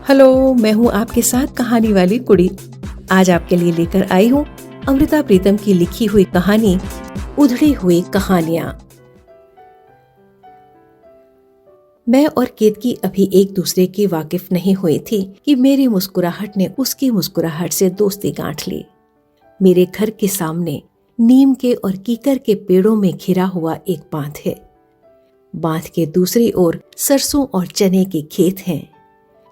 Hello, मैं हूँ आपके साथ कहानी वाली कुड़ी। आज आपके लिए लेकर आई हूँ अमृता प्रीतम की लिखी हुई कहानी उधड़ी हुई कहानियां। मैं और केतकी अभी एक दूसरे की वाकिफ नहीं हुई थी कि मेरी मुस्कुराहट ने उसकी मुस्कुराहट से दोस्ती गांठ ली। मेरे घर के सामने नीम के और कीकर के पेड़ों में घिरा हुआ एक बांध है। बांध के दूसरी ओर सरसों और चने के खेत हैं।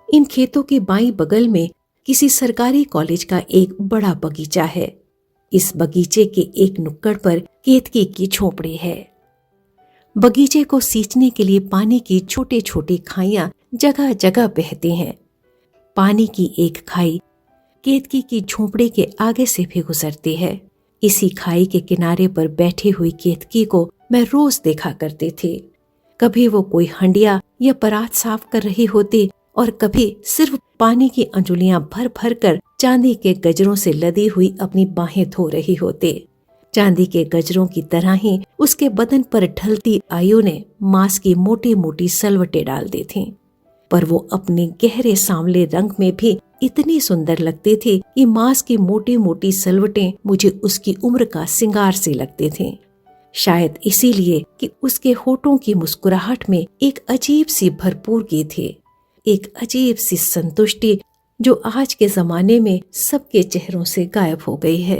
इन खेतों के बाईं बगल में किसी सरकारी कॉलेज का एक बड़ा बगीचा है। इस बगीचे के एक नुक्कड़ पर केतकी की झोपड़ी है। बगीचे को सींचने के लिए पानी की छोटी छोटी खाइयां जगह जगह बहती हैं। पानी की एक खाई केतकी की झोपड़ी के आगे से भी गुजरती है। इसी खाई के किनारे पर बैठी हुई केतकी को मैं रोज देखा करती थी। कभी वो कोई हंडिया या परात साफ कर रही होती और कभी सिर्फ पानी की अंजुलियां भर भर कर चांदी के गजरों से लदी हुई अपनी बाहें धो रही होती। चांदी के गजरों की तरह ही उसके बदन पर ढलती आयु ने मांस की मोटी मोटी सलवटें डाल दी थीं। पर वो अपने गहरे सांवले रंग में भी इतनी सुंदर लगती थी कि मांस की मोटी मोटी सलवटें मुझे उसकी उम्र का सिंगार सी लगती थीं। शायद इसीलिए कि उसके होठों की मुस्कुराहट में एक अजीब सी भरपूरगी थी, एक अजीब सी संतुष्टि जो आज के जमाने में सबके चेहरों से गायब हो गई है।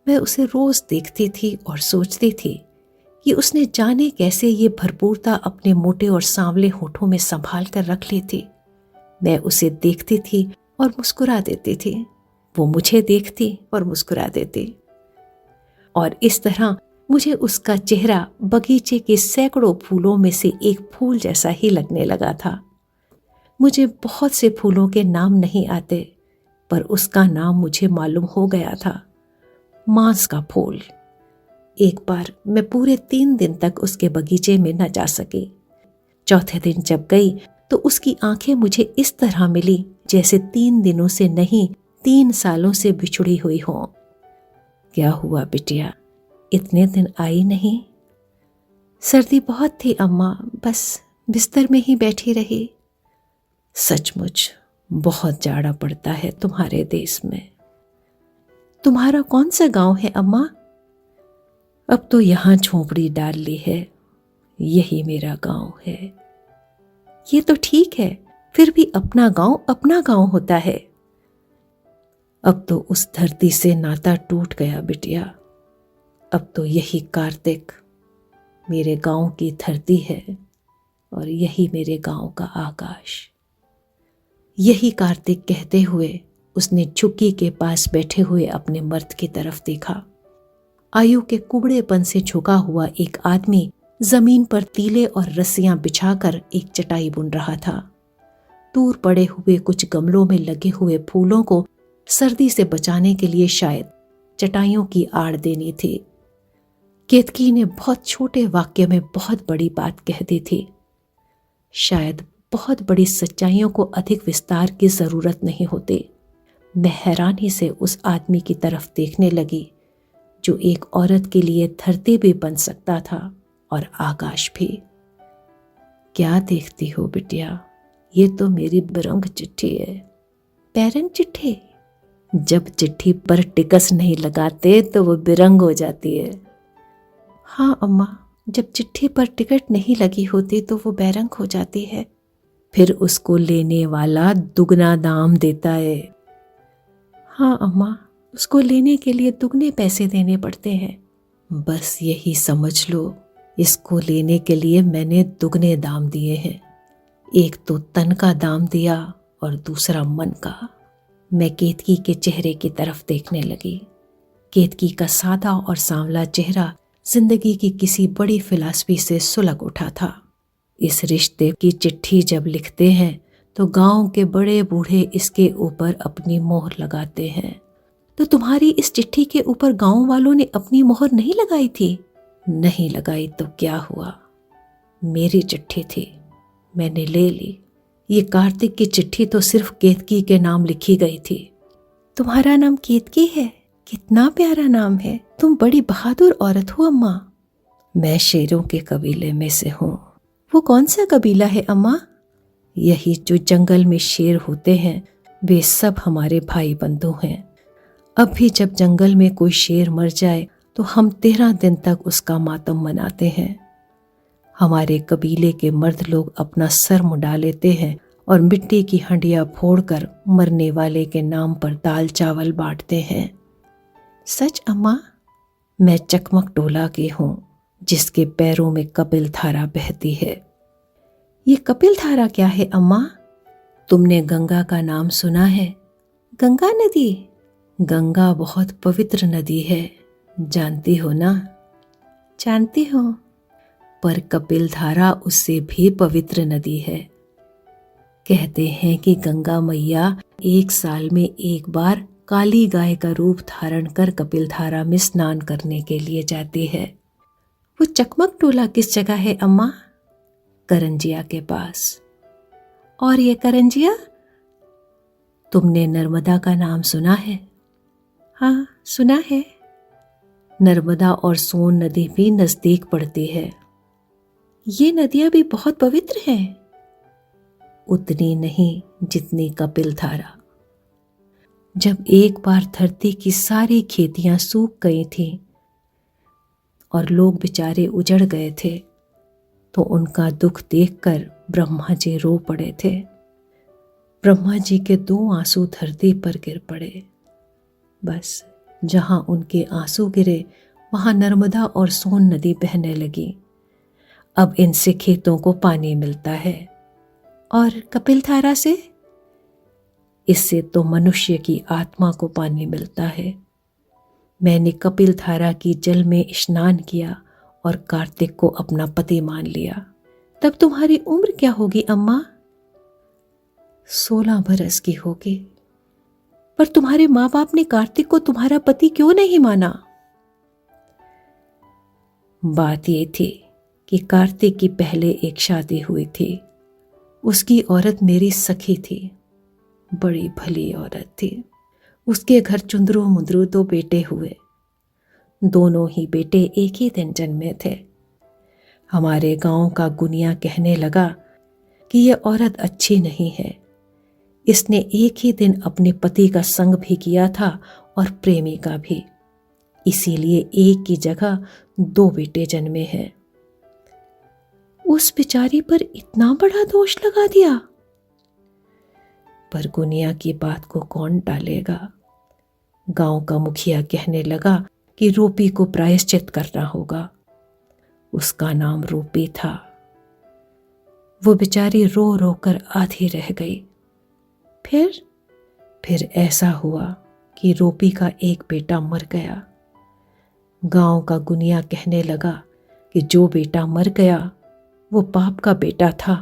मैं उसे रोज देखती थी और सोचती थी कि उसने जाने कैसे ये भरपूरता अपने मोटे और सांवले होठों में संभाल कर रख ली थी। मैं उसे देखती थी और मुस्कुरा देती थी, वो मुझे देखती और मुस्कुरा देती। और इस तरह मुझे उसका चेहरा बगीचे के सैकड़ों फूलों में से एक फूल जैसा ही लगने लगा था। मुझे बहुत से फूलों के नाम नहीं आते, पर उसका नाम मुझे मालूम हो गया था, मांस का फूल। एक बार मैं पूरे 3 दिन तक उसके बगीचे में न जा सकी। चौथे दिन जब गई तो उसकी आंखें मुझे इस तरह मिली जैसे 3 दिनों से नहीं 3 सालों से बिछुड़ी हुई हों। क्या हुआ बिटिया, इतने दिन आई नहीं? सर्दी बहुत थी अम्मा, बस बिस्तर में ही बैठी रही। सचमुच बहुत जाड़ा पड़ता है तुम्हारे देश में। तुम्हारा कौन सा गांव है अम्मा? अब तो यहां झोपड़ी डाल ली है, यही मेरा गांव है। ये तो ठीक है, फिर भी अपना गांव होता है। अब तो उस धरती से नाता टूट गया बिटिया। अब तो यही कार्तिक मेरे गांव की धरती है और यही मेरे गांव का आकाश। यही कार्तिक कहते हुए उसने झुग्गी के पास बैठे हुए अपने मर्द की तरफ देखा। आयु के कुबड़ेपन से झुका हुआ एक आदमी जमीन पर तीले और रस्सियां बिछाकर एक चटाई बुन रहा था। दूर पड़े हुए कुछ गमलों में लगे हुए फूलों को सर्दी से बचाने के लिए शायद चटाइयों की आड़ देनी थी। केतकी ने बहुत छोटे वाक्य में बहुत बड़ी बात कह दी थी। शायद बहुत बड़ी सच्चाइयों को अधिक विस्तार की जरूरत नहीं होती। मैं हैरानी से उस आदमी की तरफ देखने लगी जो एक औरत के लिए धरती भी बन सकता था और आकाश भी। क्या देखती हो बिटिया, ये तो मेरी बिरंग चिट्ठी है। पैरंग चिट्ठी? जब चिट्ठी पर टिकस नहीं लगाते तो वो बिरंग हो जाती है। हाँ अम्मा, जब चिट्ठी पर टिकट नहीं लगी होती तो वो बैरंग हो जाती है। फिर उसको लेने वाला दुगना दाम देता है। हाँ अम्मा, उसको लेने के लिए दुगने पैसे देने पड़ते हैं। बस यही समझ लो, इसको लेने के लिए मैंने दुगने दाम दिए हैं। एक तो तन का दाम दिया और दूसरा मन का। मैं केतकी के चेहरे की तरफ देखने लगी। केतकी का सादा और सांवला चेहरा जिंदगी की किसी बड़ी फिलॉसफी से सुलग उठा था। इस रिश्ते की चिट्ठी जब लिखते हैं तो गांव के बड़े बूढ़े इसके ऊपर अपनी मोहर लगाते हैं। तो तुम्हारी इस चिट्ठी के ऊपर गांव वालों ने अपनी मोहर नहीं लगाई थी? नहीं लगाई तो क्या हुआ, मेरी चिट्ठी थी, मैंने ले ली। ये कार्तिक की चिट्ठी तो सिर्फ केतकी के नाम लिखी गई थी। तुम्हारा नाम केतकी है? कितना प्यारा नाम है। तुम बड़ी बहादुर औरत हो अम्मा। मैं शेरों के कबीले में से हूँ। वो कौन सा कबीला है अम्मा? यही जो जंगल में शेर होते हैं वे सब हमारे भाई बंधु हैं। अब भी जब जंगल में कोई शेर मर जाए तो हम 13 दिन तक उसका मातम मनाते हैं। हमारे कबीले के मर्द लोग अपना सर मुंडा लेते हैं और मिट्टी की हंडिया फोड़कर मरने वाले के नाम पर दाल चावल बांटते हैं। सच अम्मा? मैं चकमक टोला की हूं जिसके पैरों में कपिल धारा बहती है। ये कपिल धारा क्या है अम्मा? तुमने गंगा का नाम सुना है? गंगा नदी? गंगा बहुत पवित्र नदी है, जानती हो ना? जानती हूं, पर कपिल धारा उससे भी पवित्र नदी है। कहते हैं कि गंगा मैया 1 साल में एक बार काली गाय का रूप धारण कर कपिल धारा में स्नान करने के लिए जाती है। वो चकमक टोला किस जगह है अम्मा? करंजिया के पास। और ये करंजिया? तुमने नर्मदा का नाम सुना है? हाँ, सुना है। नर्मदा और सोन नदी भी नजदीक पड़ती है। ये नदियां भी बहुत पवित्र हैं। उतनी नहीं जितनी कपिल धारा। जब एक बार धरती की सारी खेतियां सूख गई थीं और लोग बेचारे उजड़ गए थे तो उनका दुख देखकर ब्रह्मा जी रो पड़े थे। ब्रह्मा जी के 2 आंसू धरती पर गिर पड़े। बस जहां उनके आंसू गिरे वहां नर्मदा और सोन नदी बहने लगी। अब इनसे खेतों को पानी मिलता है। और कपिल धारा से? इससे तो मनुष्य की आत्मा को पानी मिलता है। मैंने कपिल धारा की जल में स्नान किया और कार्तिक को अपना पति मान लिया। तब तुम्हारी उम्र क्या होगी अम्मा? 16 बरस की होगी। पर तुम्हारे माँ बाप ने कार्तिक को तुम्हारा पति क्यों नहीं माना? बात ये थी कि कार्तिक की पहले एक शादी हुई थी। उसकी औरत मेरी सखी थी। बड़ी भली औरत थी। उसके घर चुंदरू मुंदरू 2 बेटे हुए। दोनों ही बेटे एक ही दिन जन्मे थे। हमारे गांव का गुनिया कहने लगा कि यह औरत अच्छी नहीं है। इसने एक ही दिन अपने पति का संग भी किया था और प्रेमी का भी। इसीलिए एक की जगह 2 बेटे जन्मे हैं। उस बेचारी पर इतना बड़ा दोष लगा दिया। पर गुनिया की बात को कौन टालेगा। गांव का मुखिया कहने लगा कि रूपी को प्रायश्चित करना होगा। उसका नाम रूपी था। वो बेचारी रो रो कर आधी रह गई। फिर ऐसा हुआ कि रूपी का एक बेटा मर गया। गांव का गुनिया कहने लगा कि जो बेटा मर गया वो पाप का बेटा था,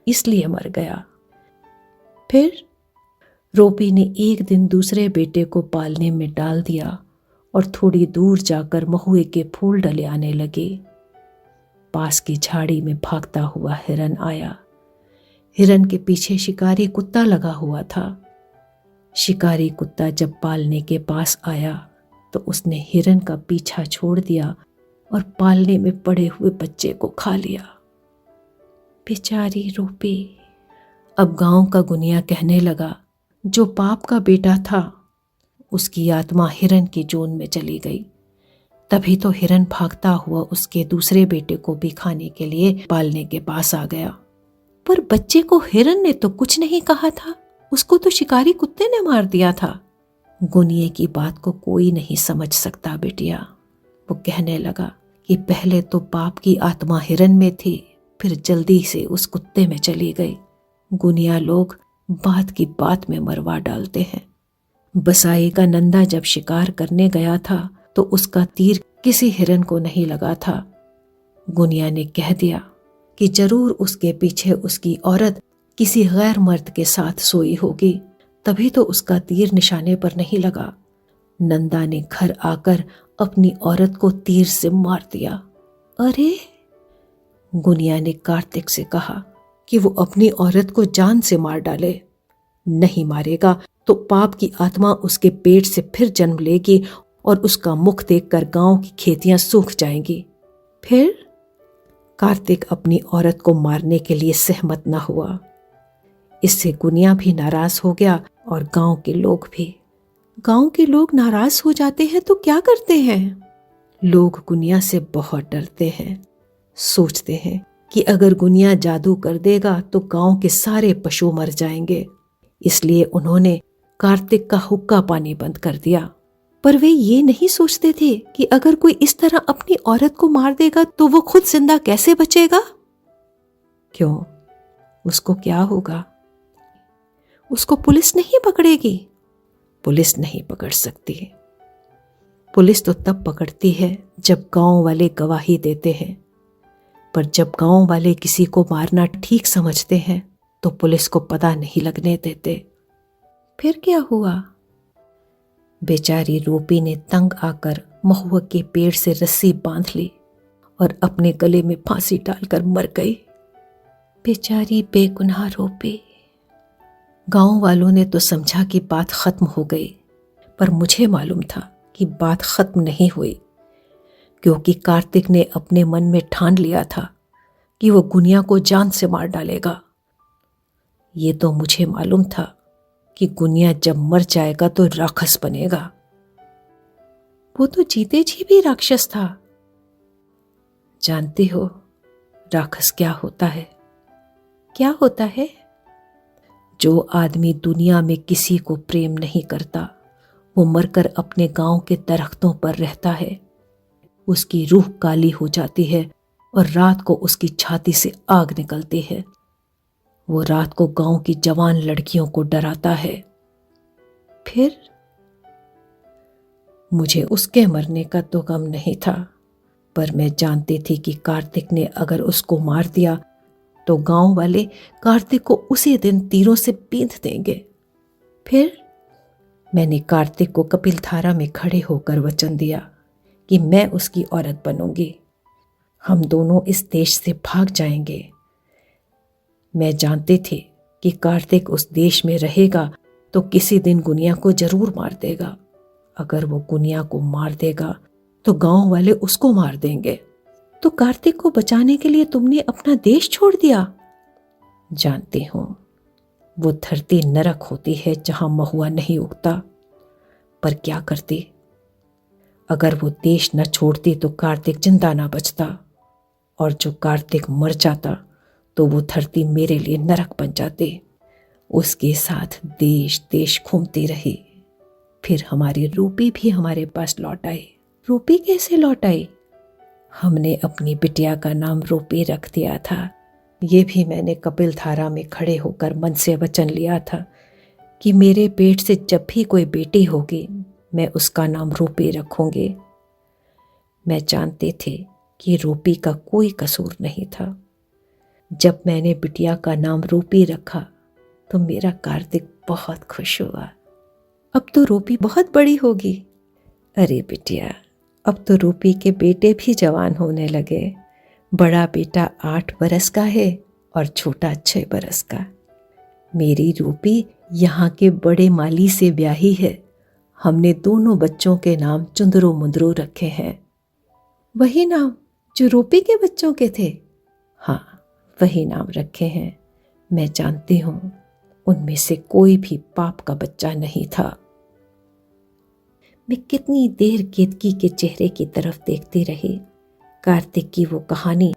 इसलिए मर गया। फिर रूपी ने एक दिन दूसरे बेटे को पालने में डाल दिया और थोड़ी दूर जाकर महुए के फूल डले आने लगे। पास की झाड़ी में भागता हुआ हिरन आया। हिरन के पीछे शिकारी कुत्ता लगा हुआ था। शिकारी कुत्ता जब पालने के पास आया तो उसने हिरन का पीछा छोड़ दिया और पालने में पड़े हुए बच्चे को खा लिया। बेचारी रूपी। अब गांव का गुनिया कहने लगा, जो पाप का बेटा था उसकी आत्मा हिरन की जोन में चली गई। तभी तो हिरन भागता हुआ उसके दूसरे बेटे को भी खाने के लिए पालने के पास आ गया। पर बच्चे को हिरन ने तो कुछ नहीं कहा था, उसको तो शिकारी कुत्ते ने मार दिया था। गुनिये की बात को कोई नहीं समझ सकता बेटिया। वो कहने लगा कि पहले तो पाप की आत्मा हिरन में थी, फिर जल्दी से उस कुत्ते में चली गई। गुनिया लोग बात की बात में मरवा डालते हैं। बसाई का नंदा जब शिकार करने गया था तो उसका तीर किसी हिरन को नहीं लगा था। गुनिया ने कह दिया कि जरूर उसके पीछे उसकी औरत किसी गैर मर्द के साथ सोई होगी, तभी तो उसका तीर निशाने पर नहीं लगा। नंदा ने घर आकर अपनी औरत को तीर से मार दिया। अरे! गुनिया ने कार्तिक से कहा कि वो अपनी औरत को जान से मार डाले। नहीं मारेगा तो पाप की आत्मा उसके पेट से फिर जन्म लेगी और उसका मुख देखकर गांव की खेतियां सूख जाएंगी। फिर कार्तिक अपनी औरत को मारने के लिए सहमत न हुआ। इससे गुनिया भी नाराज हो गया और गांव के लोग भी। गांव के लोग नाराज हो जाते हैं तो क्या करते हैं? लोग गुनिया से बहुत डरते हैं। सोचते हैं कि अगर गुनिया जादू कर देगा तो गांव के सारे पशु मर जाएंगे। इसलिए उन्होंने कार्तिक का हुक्का पानी बंद कर दिया। पर वे ये नहीं सोचते थे कि अगर कोई इस तरह अपनी औरत को मार देगा तो वो खुद जिंदा कैसे बचेगा? क्यों? उसको क्या होगा? उसको पुलिस नहीं पकड़ेगी? पुलिस नहीं पकड़ सकती। पुलिस तो तब पकड़ती है जब गांव वाले गवाही देते हैं। पर जब गांव वाले किसी को मारना ठीक समझते हैं तो पुलिस को पता नहीं लगने देते। फिर क्या हुआ? बेचारी रूपी ने तंग आकर महुआ के पेड़ से रस्सी बांध ली और अपने गले में फांसी डालकर मर गई। बेचारी बेगुनाह रूपी। गांव वालों ने तो समझा कि बात खत्म हो गई, पर मुझे मालूम था कि बात खत्म नहीं हुई, क्योंकि कार्तिक ने अपने मन में ठान लिया था कि वो गुनिया को जान से मार डालेगा। ये तो मुझे मालूम था कि गुनिया जब मर जाएगा तो राक्षस बनेगा। वो तो जीते जी भी राक्षस था। जानती हो राक्षस क्या होता है? क्या होता है? जो आदमी दुनिया में किसी को प्रेम नहीं करता, वो मरकर अपने गांव के दरख्तों पर रहता है। उसकी रूह काली हो जाती है और रात को उसकी छाती से आग निकलती है। वो रात को गांव की जवान लड़कियों को डराता है। फिर मुझे उसके मरने का तो गम नहीं था, पर मैं जानती थी कि कार्तिक ने अगर उसको मार दिया तो गांव वाले कार्तिक को उसी दिन तीरों से बींध देंगे। फिर मैंने कार्तिक को कपिलधारा में खड़े होकर वचन दिया कि मैं उसकी औरत बनूंगी। हम दोनों इस देश से भाग जाएंगे। मैं जानती थी कि कार्तिक उस देश में रहेगा तो किसी दिन गुनिया को जरूर मार देगा। अगर वो गुनिया को मार देगा तो गांव वाले उसको मार देंगे। तो कार्तिक को बचाने के लिए तुमने अपना देश छोड़ दिया? जानती हूं, वो धरती नरक होती है जहां महुआ नहीं उगता, पर क्या करती? अगर वो देश न छोड़ती तो कार्तिक जिंदा ना बचता, और जो कार्तिक मर जाता तो वो धरती मेरे लिए नरक बन जाती। उसके साथ देश देश घूमती रही। फिर हमारी रूपी भी हमारे पास लौट आई। रूपी कैसे लौट आई? हमने अपनी बिटिया का नाम रूपी रख दिया था। ये भी मैंने कपिलधारा में खड़े होकर मन से वचन लिया था कि मेरे पेट से जब भी कोई बेटी होगी मैं उसका नाम रूपी रखूंगी। मैं जानती थी कि रूपी का कोई कसूर नहीं था। जब मैंने बिटिया का नाम रूपी रखा तो मेरा कार्तिक बहुत खुश हुआ। अब तो रूपी बहुत बड़ी होगी। अरे बिटिया, अब तो रूपी के बेटे भी जवान होने लगे। बड़ा बेटा 8 बरस का है और छोटा 6 बरस का। मेरी रूपी यहाँ के बड़े माली से ब्याही है। हमने दोनों बच्चों के नाम चुंदरू मुंदरू रखे हैं। वही नाम जो रूपी के बच्चों के थे? हाँ, वही नाम रखे हैं। मैं जानती हूँ उनमें से कोई भी पाप का बच्चा नहीं था। मैं कितनी देर केतकी के चेहरे की तरफ देखती रही। कार्तिक की वो कहानी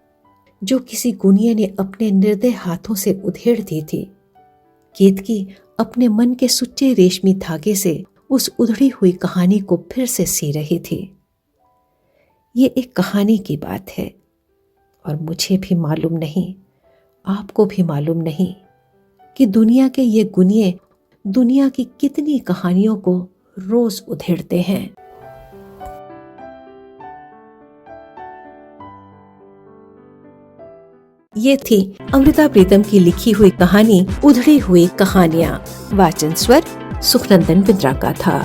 जो किसी गुनिया ने अपने निर्दय हाथों से उधेड़ दी थी। केतकी अपने मन के सुच्चे रेशमी धागे से उस उधड़ी हुई कहानी को फिर से सी रही थी। ये एक कहानी की बात है और मुझे भी मालूम नहीं, आपको भी मालूम नहीं कि दुनिया के ये गुनिये दुनिया की कितनी कहानियों को रोज उधेड़ते हैं। ये थी अमृता प्रीतम की लिखी हुई कहानी उधड़ी हुई कहानियां। वाचन स्वर सुखनंदन बिंद्रा का था।